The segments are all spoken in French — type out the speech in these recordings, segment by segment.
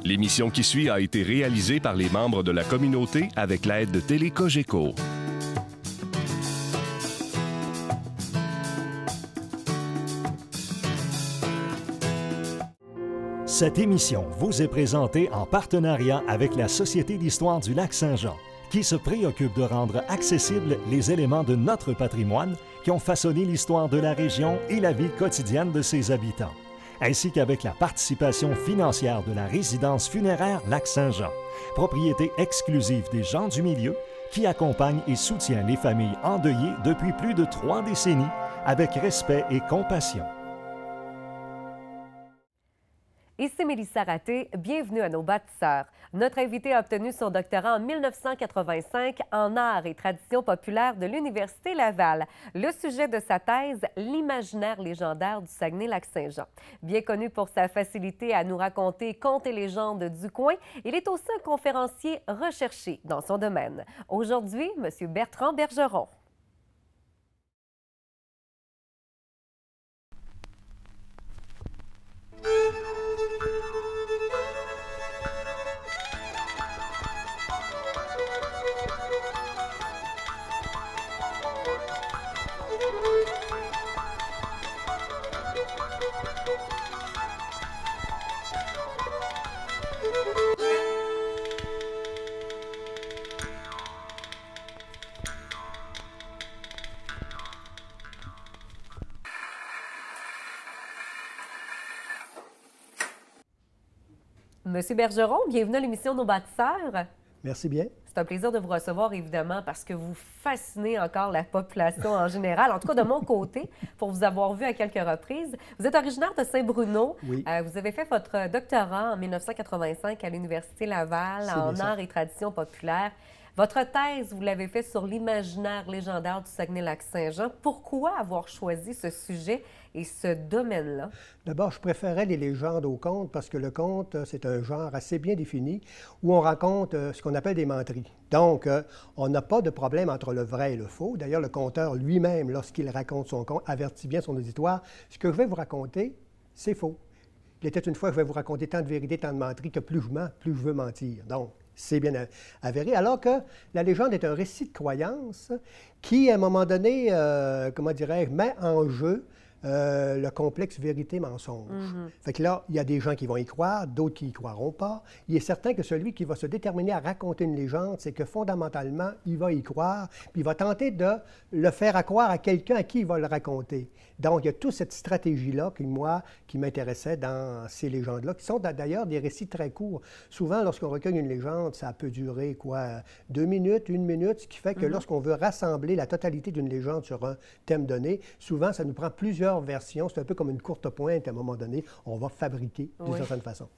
L'émission qui suit a été réalisée par les membres de la communauté avec l'aide de Télé Cogeco. Cette émission vous est présentée en partenariat avec la Société d'histoire du Lac-Saint-Jean, qui se préoccupe de rendre accessibles les éléments de notre patrimoine qui ont façonné l'histoire de la région et la vie quotidienne de ses habitants, ainsi qu'avec la participation financière de la résidence funéraire Lac-Saint-Jean, propriété exclusive des gens du milieu, qui accompagne et soutient les familles endeuillées depuis plus de 3 décennies avec respect et compassion. Ici Mélissa Raté, bienvenue à nos bâtisseurs. Notre invité a obtenu son doctorat en 1985 en arts et traditions populaires de l'Université Laval. Le sujet de sa thèse, l'imaginaire légendaire du Saguenay-Lac-Saint-Jean. Bien connu pour sa facilité à nous raconter contes et légendes du coin, il est aussi un conférencier recherché dans son domaine. Aujourd'hui, M. Bertrand Bergeron. Monsieur Bergeron, bienvenue à l'émission Nos bâtisseurs. Merci bien. C'est un plaisir de vous recevoir, évidemment, parce que vous fascinez encore la population en général, en tout cas de mon côté, pour vous avoir vu à quelques reprises. Vous êtes originaire de Saint-Bruno. Oui. Vous avez fait votre doctorat en 1985 à l'Université Laval en arts et traditions populaires. Votre thèse, vous l'avez fait sur l'imaginaire légendaire du Saguenay-Lac-Saint-Jean. Pourquoi avoir choisi ce sujet et ce domaine-là? D'abord, je préférais les légendes aux contes parce que le conte, c'est un genre assez bien défini où on raconte ce qu'on appelle des menteries. Donc, on n'a pas de problème entre le vrai et le faux. D'ailleurs, le conteur lui-même, lorsqu'il raconte son conte, avertit bien son auditoire. Ce que je vais vous raconter, c'est faux. Il était une fois, je vais vous raconter tant de vérité, tant de menteries que plus je mens, plus je veux mentir. Donc, c'est bien avéré. Alors que la légende est un récit de croyance qui, à un moment donné, comment dirais-je, met en jeu le complexe vérité-mensonge. Fait que là, il y a des gens qui vont y croire, d'autres qui n'y croiront pas. Il est certain que celui qui va se déterminer à raconter une légende, c'est que fondamentalement, il va y croire, puis il va tenter de le faire croire à quelqu'un à qui il va le raconter. Donc, il y a toute cette stratégie-là qui m'intéressait dans ces légendes-là, qui sont d'ailleurs des récits très courts. Souvent, lorsqu'on recueille une légende, ça peut durer, 2 minutes, 1 minute, ce qui fait que lorsqu'on veut rassembler la totalité d'une légende sur un thème donné, souvent, ça nous prend plusieurs versions. C'est un peu comme une courte pointe, à un moment donné, on va fabriquer d'une certaine façon.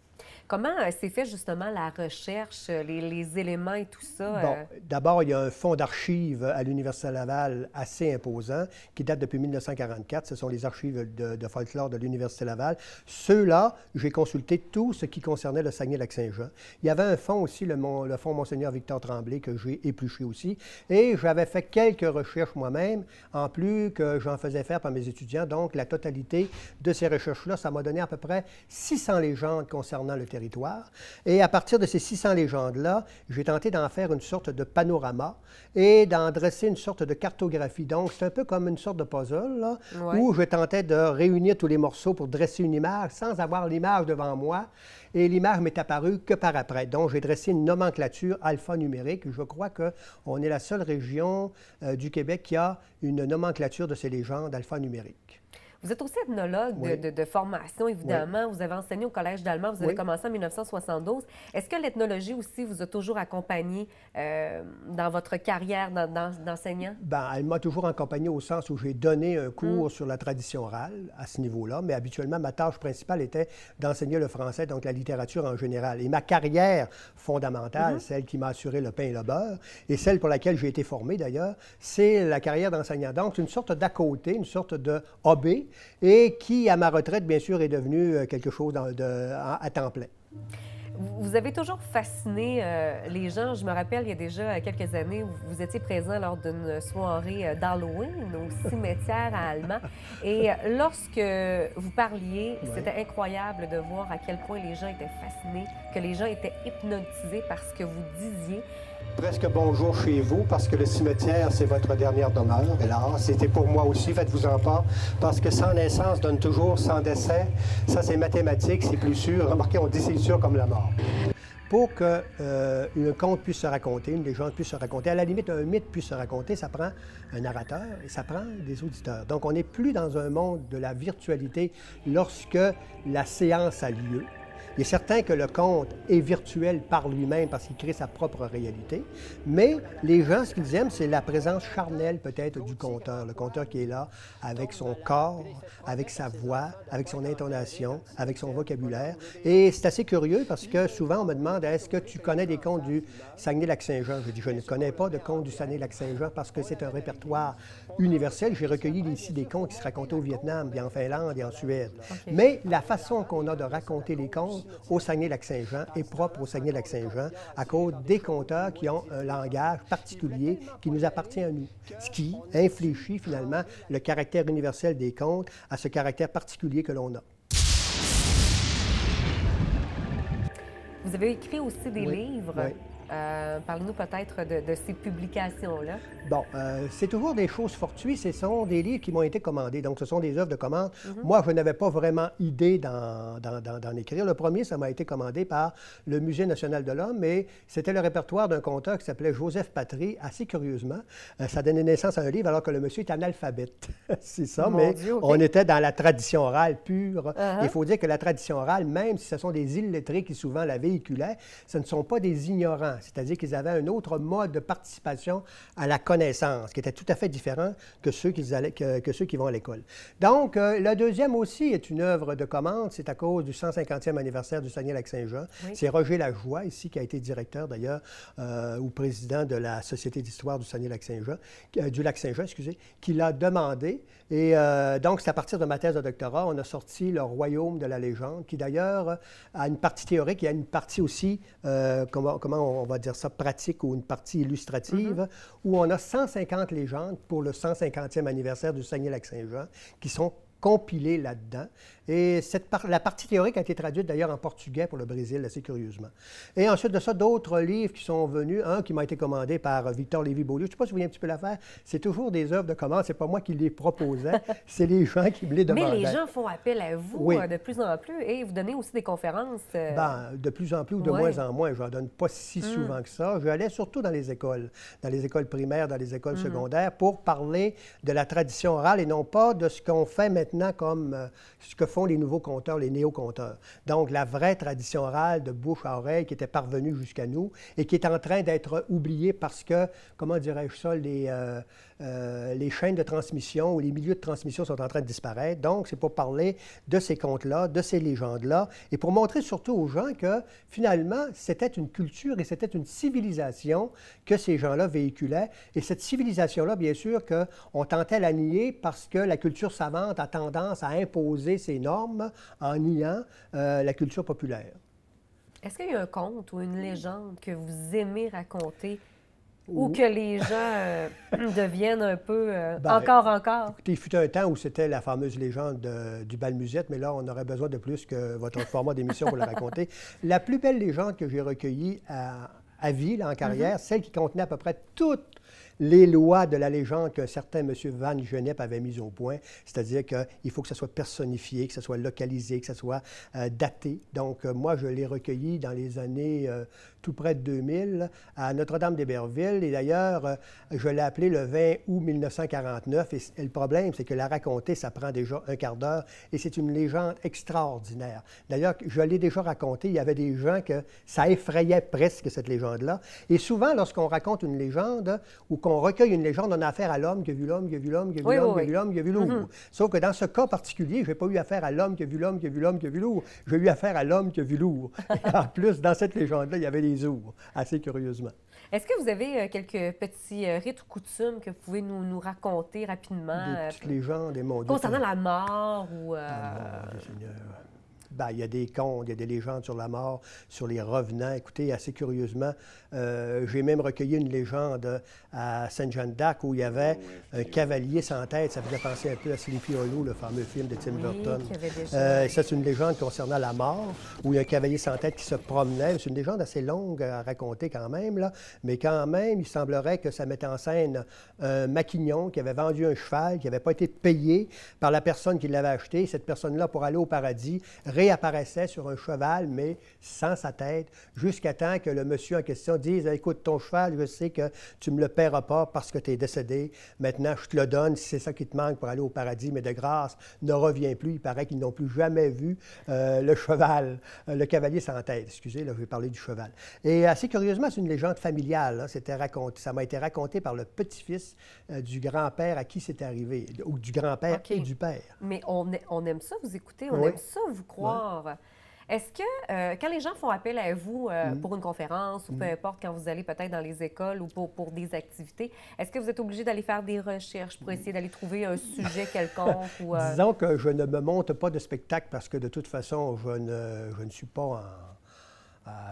Comment s'est fait justement la recherche, les éléments et tout ça? Bon, d'abord, il y a un fonds d'archives à l'Université Laval assez imposant qui date depuis 1944. Ce sont les archives de folklore de l'Université Laval. Ceux-là, j'ai consulté tout ce qui concernait le Saguenay-Lac-Saint-Jean. Il y avait un fonds aussi, le fonds Monseigneur Victor Tremblay, que j'ai épluché aussi. Et j'avais fait quelques recherches moi-même, en plus que j'en faisais faire par mes étudiants. Donc, la totalité de ces recherches-là, ça m'a donné à peu près 600 légendes concernant le territoire. Et à partir de ces 600 légendes-là, j'ai tenté d'en faire une sorte de panorama et d'en dresser une sorte de cartographie. Donc, c'est un peu comme une sorte de puzzle, là, où je tentais de réunir tous les morceaux pour dresser une image sans avoir l'image devant moi. Et l'image m'est apparue que par après. Donc, j'ai dressé une nomenclature alphanumérique. Je crois qu'on est la seule région du Québec qui a une nomenclature de ces légendes alphanumériques. Vous êtes aussi ethnologue de formation, évidemment. Oui. Vous avez enseigné au Collège d'Allemand. Vous avez commencé en 1972. Est-ce que l'ethnologie aussi vous a toujours accompagné dans votre carrière d'enseignant? Bien, elle m'a toujours accompagné au sens où j'ai donné un cours sur la tradition orale à ce niveau-là, mais habituellement, ma tâche principale était d'enseigner le français, donc la littérature en général. Et ma carrière fondamentale, celle qui m'a assuré le pain et le beurre, et celle pour laquelle j'ai été formé d'ailleurs, c'est la carrière d'enseignant. Donc, une sorte d'à côté, une sorte de hobby, et qui, à ma retraite, bien sûr, est devenu quelque chose à temps plein. Vous avez toujours fasciné les gens. Je me rappelle, il y a déjà quelques années, vous étiez présent lors d'une soirée d'Halloween au cimetière à Allemand. Et lorsque vous parliez, c'était incroyable de voir à quel point les gens étaient fascinés, que les gens étaient hypnotisés par ce que vous disiez. Presque bonjour chez vous, parce que le cimetière, c'est votre dernière demeure. Et là, c'était pour moi aussi, faites-vous-en pas, parce que sans naissance donne toujours sans décès. Ça, c'est mathématique, c'est plus sûr. Remarquez, on dit c'est sûr comme la mort. Pour qu'un conte puisse se raconter, une légende puisse se raconter, à la limite, un mythe puisse se raconter, ça prend un narrateur et ça prend des auditeurs. Donc, on n'est plus dans un monde de la virtualité lorsque la séance a lieu. Il est certain que le conte est virtuel par lui-même parce qu'il crée sa propre réalité, mais les gens, ce qu'ils aiment, c'est la présence charnelle peut-être du conteur. Le conteur qui est là avec son corps, avec sa voix, avec son intonation, avec son vocabulaire. Et c'est assez curieux parce que souvent on me demande, est-ce que tu connais des contes du Saguenay-Lac-Saint-Jean? Je dis, je ne connais pas de contes du Saguenay-Lac-Saint-Jean parce que c'est un répertoire universel. J'ai recueilli ici des contes qui se racontaient au Vietnam, puis en Finlande et en Suède. Okay. Mais la façon qu'on a de raconter les contes au Saguenay-Lac-Saint-Jean est propre au Saguenay-Lac-Saint-Jean à cause des conteurs qui ont un langage particulier qui nous appartient à nous, ce qui infléchit finalement le caractère universel des contes à ce caractère particulier que l'on a. Vous avez écrit aussi des livres. Oui. Parlez-nous peut-être de ces publications-là. Bon, c'est toujours des choses fortuites. Ce sont des livres qui m'ont été commandés. Donc, ce sont des œuvres de commande. Moi, je n'avais pas vraiment idée d'en écrire. Le premier, ça m'a été commandé par le Musée national de l'homme, mais c'était le répertoire d'un conteur qui s'appelait Joseph Patry, assez curieusement. Ça donnait naissance à un livre alors que le monsieur est analphabète. C'est ça, mais Dieu, okay. On était dans la tradition orale pure. Il faut dire que la tradition orale, même si ce sont des illettrés qui souvent la véhiculaient, ce ne sont pas des ignorants. C'est-à-dire qu'ils avaient un autre mode de participation à la connaissance, qui était tout à fait différent que ceux qui vont à l'école. Donc, le deuxième aussi est une œuvre de commande. C'est à cause du 150e anniversaire du Saguenay-Lac-Saint-Jean. Oui. C'est Roger Lajoie, ici, qui a été directeur, d'ailleurs, ou président de la Société d'histoire du Saguenay-Lac-Saint-Jean, du Lac-Saint-Jean, excusez, qui l'a demandé. Et donc, c'est à partir de ma thèse de doctorat, on a sorti Le Royaume de la légende, qui d'ailleurs a une partie théorique, il y a une partie aussi, comment on va dire ça, pratique ou une partie illustrative, où on a 150 légendes pour le 150e anniversaire du Saguenay-Lac-Saint-Jean qui sont compilées là-dedans. Et la partie théorique a été traduite d'ailleurs en portugais pour le Brésil, assez curieusement. Et ensuite de ça, d'autres livres qui sont venus. Un qui m'a été commandé par Victor Lévy-Beaulieu. Je ne sais pas si vous voyez un petit peu l'affaire. C'est toujours des œuvres de commande. Ce n'est pas moi qui les proposais. C'est les gens qui me les demandaient. Mais les gens font appel à vous de plus en plus et vous donnez aussi des conférences. De plus en plus ou de moins en moins. Je n'en donne pas si souvent que ça. Je allais surtout dans les écoles primaires, dans les écoles secondaires, pour parler de la tradition orale et non pas de ce qu'on fait maintenant comme ce que font les nouveaux conteurs, les néo-conteurs. Donc, la vraie tradition orale de bouche à oreille qui était parvenue jusqu'à nous et qui est en train d'être oubliée parce que, comment dirais-je ça, les chaînes de transmission ou les milieux de transmission sont en train de disparaître. Donc, c'est pour parler de ces contes-là, de ces légendes-là et pour montrer surtout aux gens que, finalement, c'était une culture et c'était une civilisation que ces gens-là véhiculaient. Et cette civilisation-là, bien sûr, qu'on tentait la nier parce que la culture savante a tendance à imposer ses normes en niant la culture populaire. Est-ce qu'il y a un conte ou une légende que vous aimez raconter ou que les gens deviennent un peu encore? Écoutez, il fut un temps où c'était la fameuse légende du bal musette, mais là, on aurait besoin de plus que votre format d'émission pour la raconter. La plus belle légende que j'ai recueillie à vie, là, en carrière, celle qui contenait à peu près toutes les lois de la légende qu'un certain M. Van Genep avait mises au point, c'est-à-dire qu'il faut que ça soit personnifié, que ça soit localisé, que ça soit daté. Donc, moi, je l'ai recueilli dans les années tout près de 2000 à Notre-Dame-d'Héberville. Et d'ailleurs, je l'ai appelé le 20 août 1949. Et le problème, c'est que la raconter, ça prend déjà un quart d'heure. Et c'est une légende extraordinaire. D'ailleurs, je l'ai déjà raconté. Il y avait des gens que ça effrayait presque, cette légende-là. Et souvent, lorsqu'on raconte une légende ou qu'on recueille une légende, on a affaire à l'homme qui a vu l'homme, qui a vu l'homme, qui a vu l'homme, qui a vu l'homme, qui a vu l'ours. Sauf que dans ce cas particulier, je n'ai pas eu affaire à l'homme qui a vu l'homme, qui a vu l'homme, qui a vu l'ours. J'ai eu affaire à l'homme qui a vu l'ours. En plus, dans cette légende-là, il y avait les ours, assez curieusement. Est-ce que vous avez quelques petits rites ou coutumes que vous pouvez nous raconter rapidement? Des petites légendes, mon Dieu. Concernant la mort ou... Oh, mon Dieu Seigneur. Ben, il y a des contes, il y a des légendes sur la mort, sur les revenants. Écoutez, assez curieusement, j'ai même recueilli une légende à Sainte-Jeanne d'Arc où il y avait un cavalier sans tête. Ça faisait penser un peu à Sleepy Hollow, le fameux film de Tim Burton. Ça, c'est une légende concernant la mort, où il y a un cavalier sans tête qui se promenait. C'est une légende assez longue à raconter quand même, là. Mais quand même, il semblerait que ça mettait en scène un maquignon qui avait vendu un cheval, qui n'avait pas été payé par la personne qui l'avait acheté. Cette personne-là, pour aller au paradis, réapparaissait sur un cheval, mais sans sa tête, jusqu'à temps que le monsieur en question dise « Écoute, ton cheval, je sais que tu ne me le paieras pas parce que tu es décédé. Maintenant, je te le donne si c'est ça qui te manque pour aller au paradis, mais de grâce, ne reviens plus. » Il paraît qu'ils n'ont plus jamais vu le cheval, le cavalier sans tête. Excusez, là, je vais parler du cheval. Et assez curieusement, c'est une légende familiale. Hein. Ça m'a été raconté par le petit-fils du grand-père à qui c'est arrivé, ou du grand-père et du père. Mais on aime ça vous écouter, on aime ça vous croire. Ouais. Est-ce que, quand les gens font appel à vous pour une conférence ou peu importe, quand vous allez peut-être dans les écoles ou pour des activités, est-ce que vous êtes obligé d'aller faire des recherches pour essayer d'aller trouver un sujet quelconque? Ou, Disons que je ne me monte pas de spectacle parce que de toute façon, je ne suis pas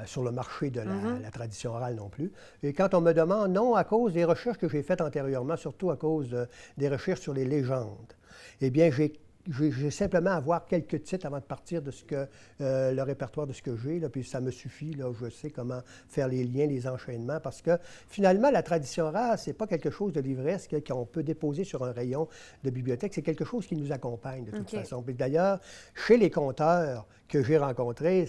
sur le marché de la tradition orale non plus. Et quand on me demande, non, à cause des recherches que j'ai faites antérieurement, surtout à cause des recherches sur les légendes, eh bien, j'ai simplement à voir quelques titres avant de partir de ce que le répertoire de ce que j'ai, là, puis ça me suffit, là, je sais comment faire les liens, les enchaînements, parce que finalement, la tradition orale, c'est pas quelque chose de livresque qu'on peut déposer sur un rayon de bibliothèque, c'est quelque chose qui nous accompagne de toute façon. Puis d'ailleurs, chez les conteurs que j'ai rencontrés,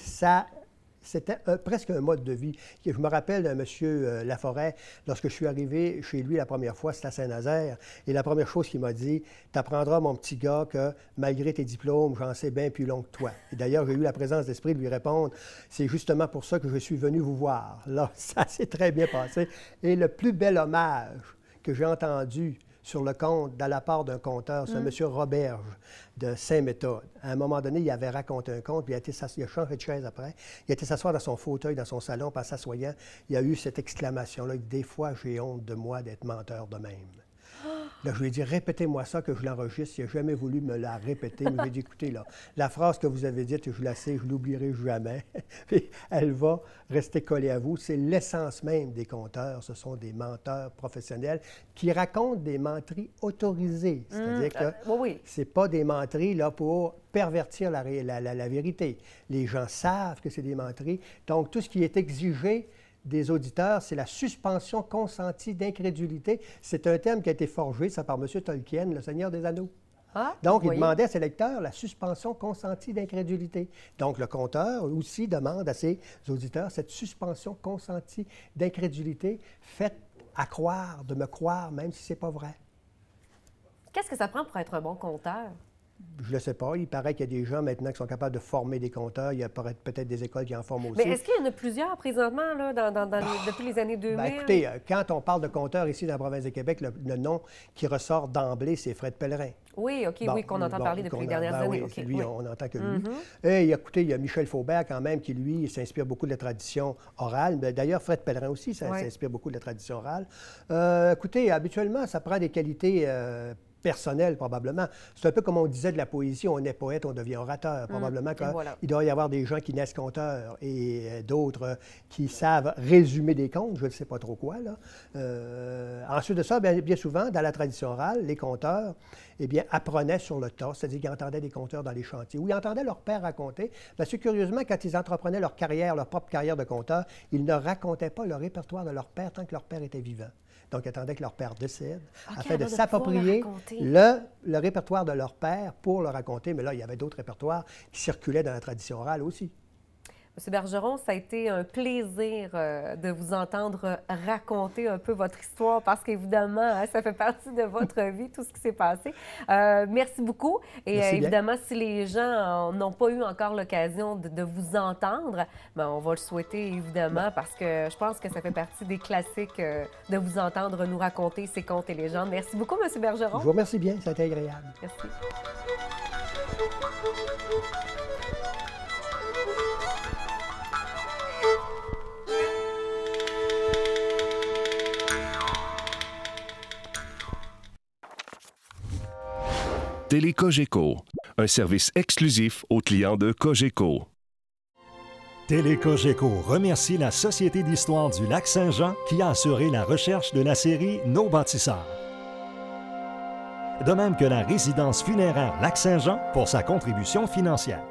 c'était presque un mode de vie. Je me rappelle d'un monsieur Laforêt, lorsque je suis arrivé chez lui la première fois, c'était à Saint-Nazaire, et la première chose qu'il m'a dit, « T'apprendras, mon petit gars, que malgré tes diplômes, j'en sais bien plus long que toi. » Et d'ailleurs, j'ai eu la présence d'esprit de lui répondre, « C'est justement pour ça que je suis venu vous voir. » Là, ça s'est très bien passé. Et le plus bel hommage que j'ai entendu sur le conte de la part d'un conteur, c'est un monsieur Roberge de Saint-Méthode. À un moment donné, il avait raconté un conte, puis il a changé de chaise après. Il a été s'asseoir dans son fauteuil, dans son salon, puis en s'assoyant, il a eu cette exclamation-là, « Des fois, j'ai honte de moi d'être menteur de même. » Là, je lui ai dit, répétez-moi ça, que je l'enregistre. Il n'a jamais voulu me la répéter. Mais je lui ai dit, écoutez, là, la phrase que vous avez dite, je la sais, je ne l'oublierai jamais. Puis elle va rester collée à vous. C'est l'essence même des conteurs. Ce sont des menteurs professionnels qui racontent des menteries autorisées. C'est-à-dire que ce n'est pas des menteries là, pour pervertir la vérité. Les gens savent que c'est des menteries. Donc, tout ce qui est exigé des auditeurs, c'est la suspension consentie d'incrédulité. C'est un terme qui a été forgé, ça, par M. Tolkien, le Seigneur des Anneaux. Donc, il demandait à ses lecteurs la suspension consentie d'incrédulité. Donc, le conteur aussi demande à ses auditeurs cette suspension consentie d'incrédulité faite à croire, de me croire, même si ce n'est pas vrai. Qu'est-ce que ça prend pour être un bon conteur? Je ne le sais pas. Il paraît qu'il y a des gens maintenant qui sont capables de former des conteurs. Il y a peut-être des écoles qui en forment aussi. Mais est-ce qu'il y en a plusieurs présentement là, depuis les années 2000? Bien, écoutez, quand on parle de conteurs ici dans la province de Québec, le nom qui ressort d'emblée, c'est Fred Pellerin. Oui, OK, oui, qu'on entend parler depuis les dernières années. Oui, lui, on n'entend que lui. Et écoutez, il y a Michel Faubert quand même qui, lui, s'inspire beaucoup de la tradition orale. D'ailleurs, Fred Pellerin aussi, ça s'inspire beaucoup de la tradition orale. Écoutez, habituellement, ça prend des qualités personnel, probablement. C'est un peu comme on disait de la poésie, on est poète, on devient orateur. Probablement qu'il doit y avoir des gens qui naissent conteurs et d'autres qui savent résumer des contes, je ne sais pas trop quoi. Là. Ensuite de ça, bien souvent, dans la tradition orale, les conteurs apprenaient sur le tas, c'est-à-dire qu'ils entendaient des conteurs dans les chantiers, ou ils entendaient leur père raconter. Parce que curieusement, quand ils entreprenaient leur carrière, leur propre carrière de conteur, ils ne racontaient pas le répertoire de leur père tant que leur père était vivant. Donc, ils attendaient que leur père décède afin de s'approprier le répertoire de leur père pour le raconter. Mais là, il y avait d'autres répertoires qui circulaient dans la tradition orale aussi. M. Bergeron, ça a été un plaisir de vous entendre raconter un peu votre histoire parce qu'évidemment, ça fait partie de votre vie, tout ce qui s'est passé. Merci beaucoup. Et évidemment, si les gens n'ont pas eu encore l'occasion de vous entendre, on va le souhaiter évidemment parce que je pense que ça fait partie des classiques de vous entendre nous raconter ces contes et légendes. Merci beaucoup, M. Bergeron. Je vous remercie bien, ça a été agréable. Merci. Télécogeco, un service exclusif aux clients de Cogeco. Télécogeco remercie la Société d'histoire du Lac-Saint-Jean qui a assuré la recherche de la série Nos bâtisseurs. De même que la résidence funéraire Lac-Saint-Jean pour sa contribution financière.